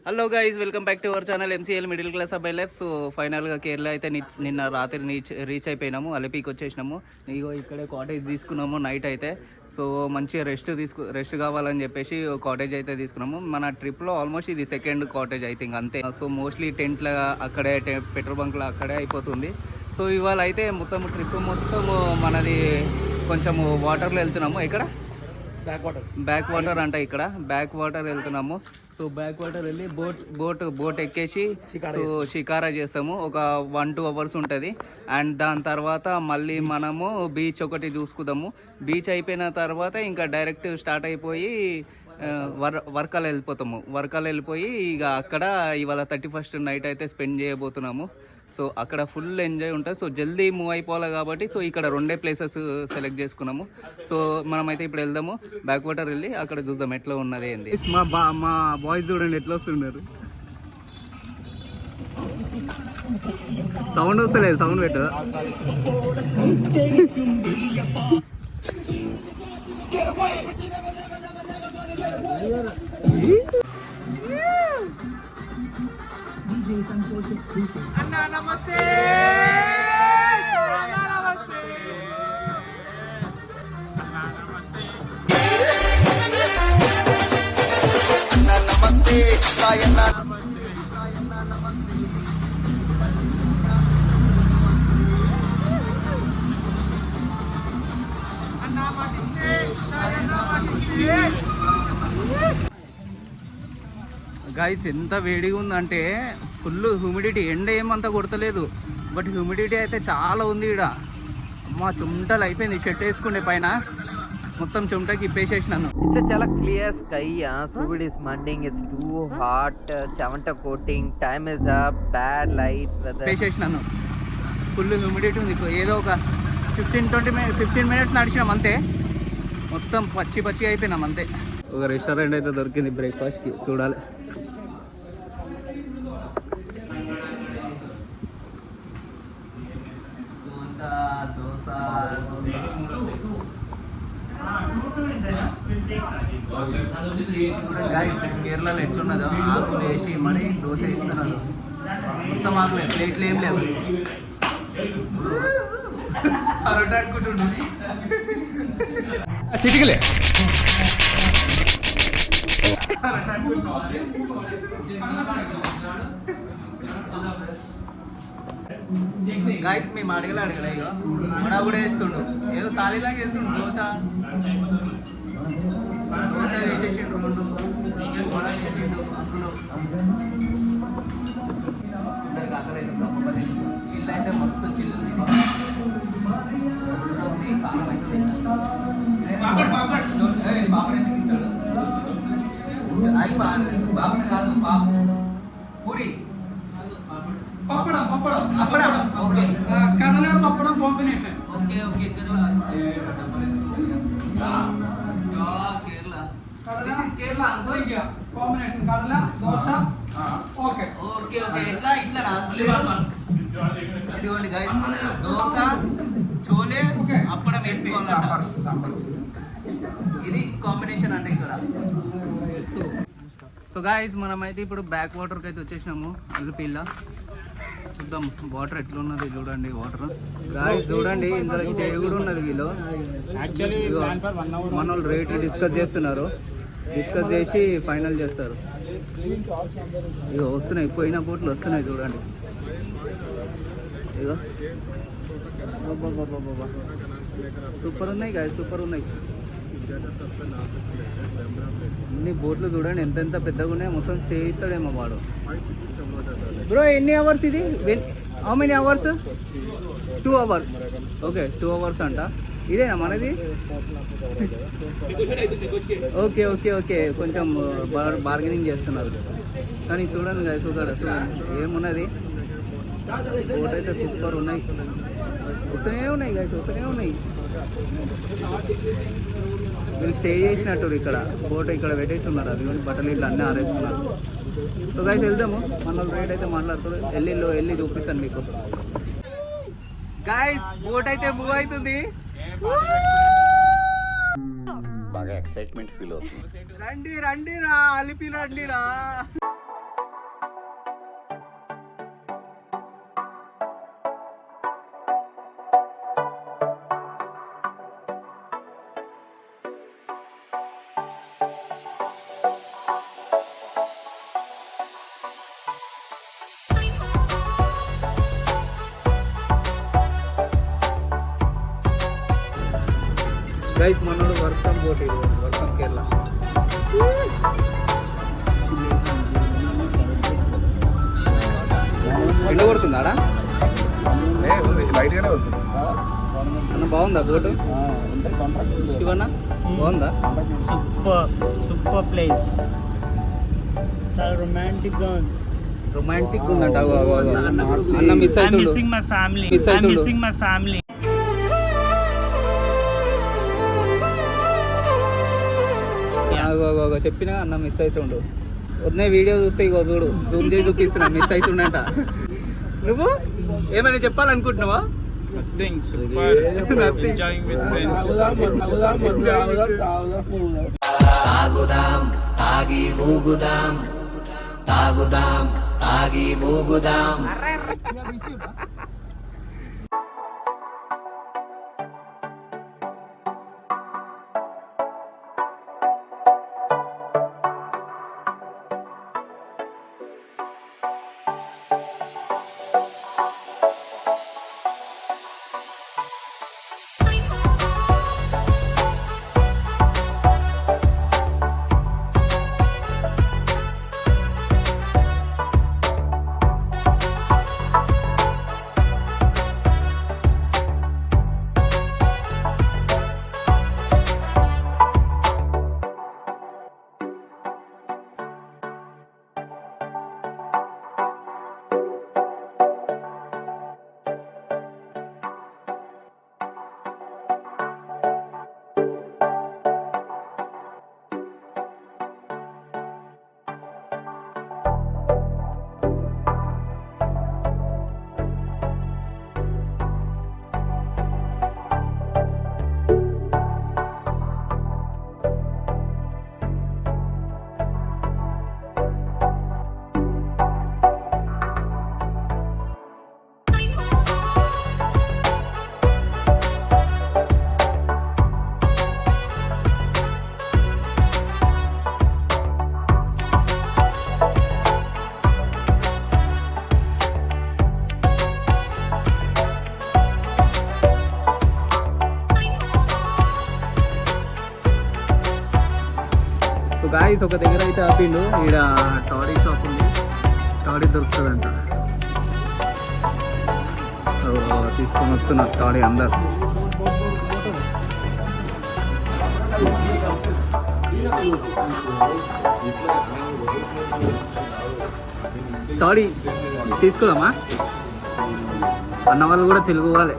Hello guys, welcome back to our channel MCL middle class అబ్బాయి life. So ఫైనల్గా కేరళ అయితే నిన్న రాత్రి రీచ్ అయిపోయినాము. అలిపికి వచ్చేసినాము. ఇగో ఇక్కడే కాటేజ్ తీసుకున్నాము నైట్ అయితే. సో మంచిగా రెస్ట్ కావాలని చెప్పేసి కాటేజ్ అయితే తీసుకున్నాము. మన ట్రిప్లో ఆల్మోస్ట్ ఇది సెకండ్ కాటేజ్ ఐ థింక్ అంతే. సో మోస్ట్లీ టెంట్లో అక్కడే పెట్రోల్ బంక్లో అక్కడే అయిపోతుంది. సో ఇవాళ అయితే మొత్తం ట్రిప్ మొత్తం మనది కొంచెం వాటర్లో వెళ్తున్నాము. ఇక్కడ బ్యాక్ వాటర్ అంట, ఇక్కడ బ్యాక్ వాటర్ వెళ్తున్నాము. సో బ్యాక్ వాటర్ వెళ్ళి బోట్ ఎక్కేసి సో షికారా చేస్తాము. ఒక 1-2 అవర్స్ ఉంటుంది. అండ్ దాని తర్వాత మళ్ళీ మనము బీచ్ ఒకటి చూసుకుందాము. బీచ్ అయిపోయిన తర్వాత ఇంకా డైరెక్ట్ స్టార్ట్ అయిపోయి వర్కాలు వెళ్ళిపోయి ఇక అక్కడ ఇవాళ 31st నైట్ అయితే స్పెండ్ చేయబోతున్నాము. సో అక్కడ ఫుల్ ఎంజాయ్ ఉంటుంది. సో జల్దీ మూవ్ అయిపోవాలి కాబట్టి సో ఇక్కడ 2 ప్లేసెస్ సెలెక్ట్ చేసుకున్నాము. సో మనమైతే ఇప్పుడు వెళ్దాము, బ్యాక్ వాటర్ వెళ్ళి అక్కడ చూద్దాం ఎట్లా ఉన్నది ఏంది. మా బాయ్స్ చూడండి ఎట్లా వస్తున్నారు. సౌండ్ వస్తలేదు, సౌండ్ పెట్టు. అన్నా నమస్తే, అన్నా నమస్తే, అన్నా నమస్తే, సాయన్నా నమస్తే, సాయన్నా నమస్తే. అన్నా నమస్తే, సాయన్నా నమస్తే. గైస్ ఎంత వేడిగా ఉందంటే ఫుల్ హ్యూమిడిటీ. ఎండ ఏమంతా కొడతలేదు, బట్ హ్యూమిడిటీ అయితే చాలా ఉంది ఇక్కడ. అమ్మ చెమటలు అయిపోయింది. షర్ట్ వేసుకుండే పైన మొత్తం చెమటకి ఇప్పేసేసినాను. It's a chala clear sky. Food is mending. It's too hot. Chavanta coating. Time is up. Bad light weather. ఇప్పేసేసినాను. ఫుల్ హ్యూమిడిటీ ఉంది. ఏదో ఒక 15 మినిట్స్ నడిచినాం అంతే. మొత్తం పచ్చి అయిపోయినాం అంతే. ఒక రెస్టారెంట్ అయితే దొరికింది బ్రేక్ఫాస్ట్కి, చూడాలి. గైస్ కేరళలో ఎట్లున్నదో ఆకులు వేసి మరి దోశ ఇస్తున్నారు. మొత్తం ఆకులే, ప్లేట్లు ఏం లేవు. అరటాడుకుంటుండే చిటికలే. గాయస్ మేము అడగలే ఇక వడ కూడా వేస్తుండు, ఏదో తాళీలాగా వేస్తుండు. దోశ వేసేసిండు, 2 వడలు వేసిండు. అందులో అందరికి ఆకలి అయితే గొప్ప చిల్లు అయితే మస్తు చిల్లు. Puri pappadam okay, kadala pappadam combination. Okay Kerala, this is Kerala combination kadala dosa. Okay ఇట్లా ఇదిగోండి గైస్, దోశ చోలే అప్పడం వేసుకోవాలంట. ఇది కాంబినేషన్ అంటే ఇక్కడ. సో గాయస్ మనమైతే ఇప్పుడు బ్యాక్ వాటర్కి అయితే వచ్చేసినాము. అల్లుపిల్ల చూద్దాం వాటర్ ఎట్లా ఉన్నది చూడండి. వాటర్ గాయస్ చూడండి, ఇందులో స్టే కూడా ఉన్నది. వీళ్ళు మన వాళ్ళు రేట్ డిస్కస్ చేస్తున్నారు. డిస్కస్ చేసి ఫైనల్ చేస్తారు. ఇక వస్తున్నాయి, పోయిన బోట్లు వస్తున్నాయి చూడండి. ఇక సూపర్ ఉన్నాయి గాయస్, సూపర్ ఉన్నాయి. అన్ని బోట్లు చూడండి ఎంత పెద్దగా ఉన్నాయి. మొత్తం స్టే ఇస్తాడేమో వాడు. బ్రో ఎన్ని అవర్స్ ఇది? How many hours? 2 hours. Okay 2 hours అంట. ఇదేనా మనది? ఓకే కొంచెం బార్గెనింగ్ చేస్తున్నారు. కానీ చూడండి గాయస్, చూడండి ఏమున్నది. బోట్ అయితే సూపర్ ఉన్నాయి. వస్తూనే ఉన్నాయి గాయస్, వస్తూనే ఉన్నాయి. వీళ్ళు స్టే చేసినట్టు ఇక్కడ బోట్ ఇక్కడ పెట్టేస్తున్నారు. అది బట్టలు ఇట్లా అన్నీ ఆరేస్తున్నారు. సో గైస్ వెళ్దాము. మన రేట్ అయితే మాట్లాడుతారు. వెళ్ళి చూపిస్తాను మీకు. గైస్ బోట్ అయితే మూవ్ అవుతుంది. బాగా ఎక్సైట్మెంట్ ఫీల్ అవుతుంది. రండి రా అలిపి రండి రా. గాయస్ మనోడు వర్క్ ఫ్రమ్ బోట్, ఇది వర్క్ ఫ్రమ్ కేరళ. ఎండ కొడుతుందా ఆడ? లైట్గానే వస్తుంది. అన్న బాగుందా బోటు? శివన్న బాగుందా? సూపర్ ప్లేస్, చాలా రొమాంటిక్ గా ఉంది. రొమాంటిక్ ఉందంట. అన్న miss I'm అవుతుండు, missing my family. Miss I'm అవుతుండు. missing my family. చెప్పినా అన్న మిస్ అవుతుండు. వద్దే వీడియో చూస్తే ఇగో చూడు, జూమ్ చేసి చూపిస్తున్నా, మిస్ అవుతుండంట. నువ్వు ఏమైనా చెప్పాలనుకుంటున్నావా? Nothing, super. Nothing. Enjoying with friends. తాగుదాం తాగి ఊగుదాం, తాగుదాం తాగి ఊగుదాం. సో గాయస్ ఒక దగ్గర అయితే ఆపిండు, ఈడ టాడీ షాప్ ఉంది, టాడీ దొరుకుతుందంట. సో తీసుకొని వస్తున్నారు టాడీ అందరు. టాడీ తీసుకుందామా? అన్న వాళ్ళు కూడా తెలుగు వాళ్ళే.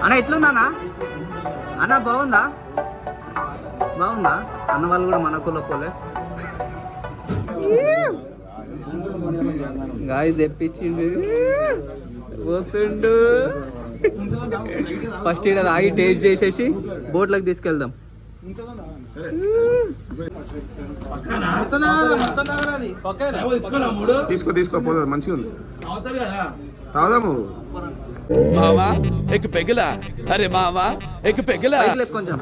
అన్న ఎట్లుందా అన్న? బాగుందా? బాగుందా? అన్న వాళ్ళు కూడా మన కుల పోలే. గాయ తెప్పించిండు, వస్తుండు. ఫస్ట్ ఇక్కడ ఆగి టేస్ట్ చేసేసి బోట్లకు తీసుకెళ్దాం. తీసుకో పోదు, మంచిగా ఉంది. తాగుదాము. మావా ఎక్ పెగలా, అరే మావా ఎక్ పెగలా. కొంచెం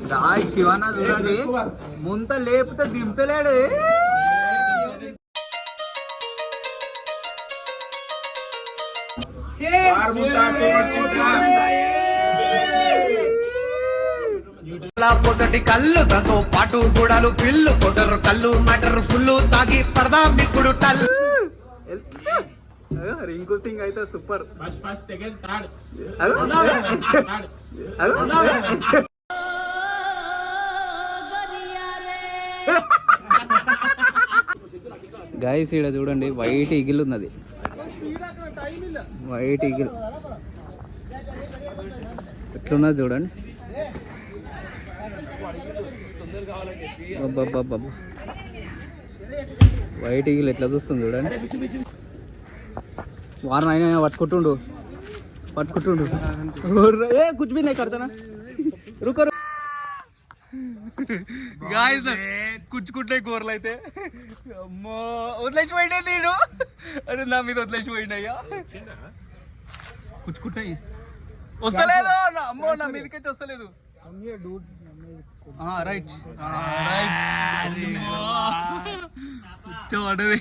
గాయ శివానా చూడండి, ముంత లేపితే దింపలేడు. పొదటి కళ్ళు దాంతో పాటు గుడాలు పిల్లు పొదరు కళ్ళు మటర్ ఫుల్లు తాగి పడదాం ఇప్పుడు టల్. రింకు సింగ్ అయితే super. First, second, third. Guys ఈడ చూడండి, వైట్ ఈగిల్ ఉన్నది, వైట్ ఈగిల్ ఎట్లున్నది చూడండి. వైట్ ఈగిల్ ఎట్లా చూస్తుంది చూడండి. వారం అయినా పట్టుకుంటుండు. ఏ కుచ్ భీ నహీ కర్తానా, రుకో. గాయస్ కుచ్చుకుంటాయి కూరలు అయితే. అమ్మో వదిలేసిపోయిండే తీడు. అరే నా మీద వదిలేసిపోయిండయ్యా. కుచ్చుకుంటాయి, వస్తలేదు. అమ్మో నా మీదకే వస్తలేదు. రైట్ చూడవి.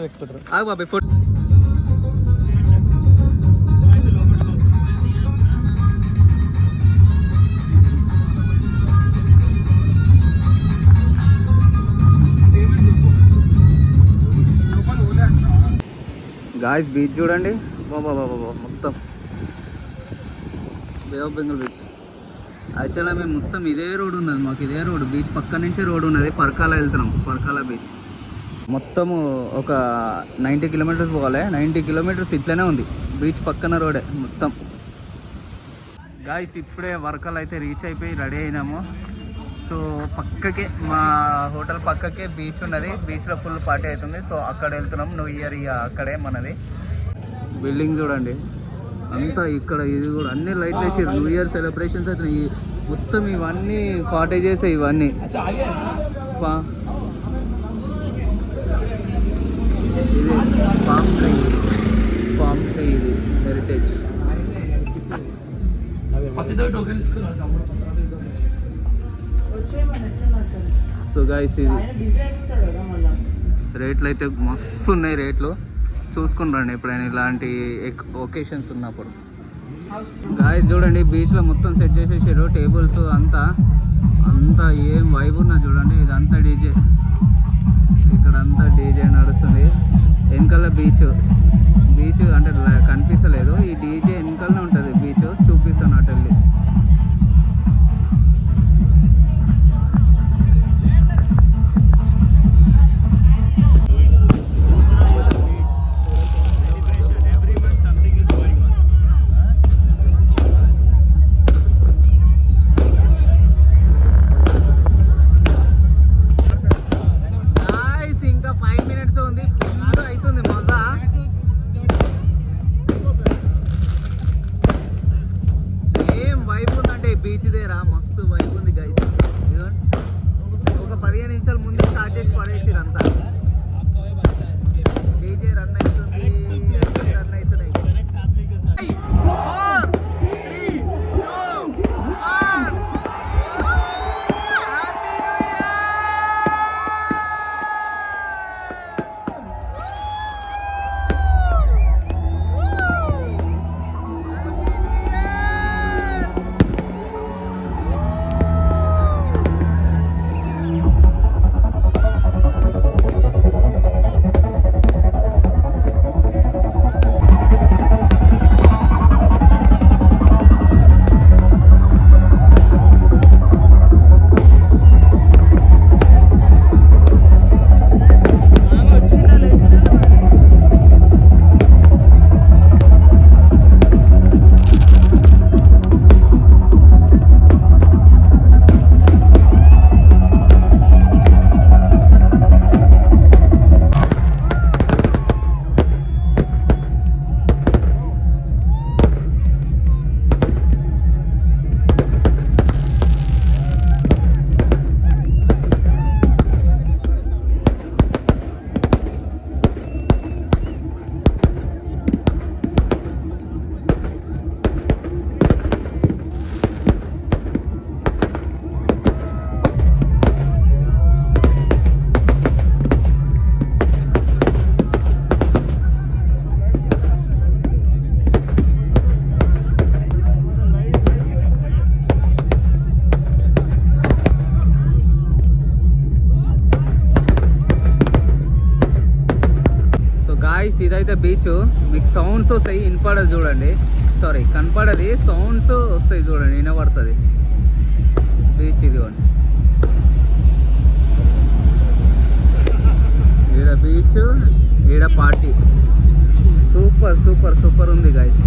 పెట్టుకుంటారు. ఆగు బాబాయ్ ఫోటో. గాయస్ బీచ్ చూడండి, బాబా మొత్తం బే ఆఫ్ బెంగాల్ బీచ్. యాక్చువల్గా మేము మొత్తం ఇదే రోడ్ ఉన్నది, మాకు ఇదే రోడ్, బీచ్ పక్క నుంచే రోడ్ ఉన్నది. పర్కాల వెళ్తున్నాం, పర్కాల బీచ్. మొత్తము ఒక 90 కిలోమీటర్స్ పోవాలి. 90 కిలోమీటర్స్ ఇట్లనే ఉంది, బీచ్ పక్కన రోడే మొత్తం. గాయస్ ఇప్పుడే వర్కల్ అయితే రీచ్ అయిపోయి రెడీ అయినాము. సో పక్కకే మా హోటల్ పక్కకే బీచ్ ఉన్నది, బీచ్లో ఫుల్ పార్టీ అవుతుంది. సో అక్కడ వెళ్తున్నాం. న్యూ ఇయర్ ఇక అక్కడే మనది. బిల్డింగ్ చూడండి అంతా, ఇక్కడ ఇది కూడా అన్ని లైట్లు వేసారు. న్యూ ఇయర్ సెలబ్రేషన్స్ అయితే మొత్తం ఇవన్నీ కాటేజెస్, ఇవన్నీ ఇది పామ్ ట్రీ ఇది హెరిటేజ్. సో గైస్ ఇది రేట్లు అయితే మస్తు ఉన్నాయి. రేట్లు చూసుకుని రండి ఎప్పుడైనా ఇలాంటి ఒకేషన్స్ ఉన్నప్పుడు. గాయస్ చూడండి బీచ్లో మొత్తం సెట్ చేసేసారు, టేబుల్స్ అంతా ఏం వైబ్ ఉన్నా చూడండి. ఇదంతా డీజే, ఇక్కడ అంతా డీజే నడుస్తుంది. వెనకాల బీచ్ అంటే కనిపిస్తలేదు, ఈ డీజే వెనకాలనే ఉంటుంది. బీచ్ చూపిస్తాను అటు వెళ్ళి. ఇంకా 5 minutes ఉంది, ఫుల్ అవుతుంది మజా. ఏం వైబ్ ఉందంటే బీచ్ దగ్గర మస్తు వైబ్ ఉంది గైస్. ఒక 15 నిమిషాల ముందు స్టార్ట్ చేసి పడేసిరు అంతా. డీజే రన్ అవుతుంది, రన్ అవుతున్నాయి. 4, 3, 2, 1. ఇదైతే బీచ్. మీకు సౌండ్స్ వస్తాయి, వినపడదు చూడండి, సారీ కనపడది, సౌండ్స్ వస్తాయి చూడండి, వినపడుతుంది. బీచ్ ఇదిగోండి, ఈడ బీచ్, ఈడ పార్టీ. సూపర్ సూపర్ సూపర్ ఉంది గైస్.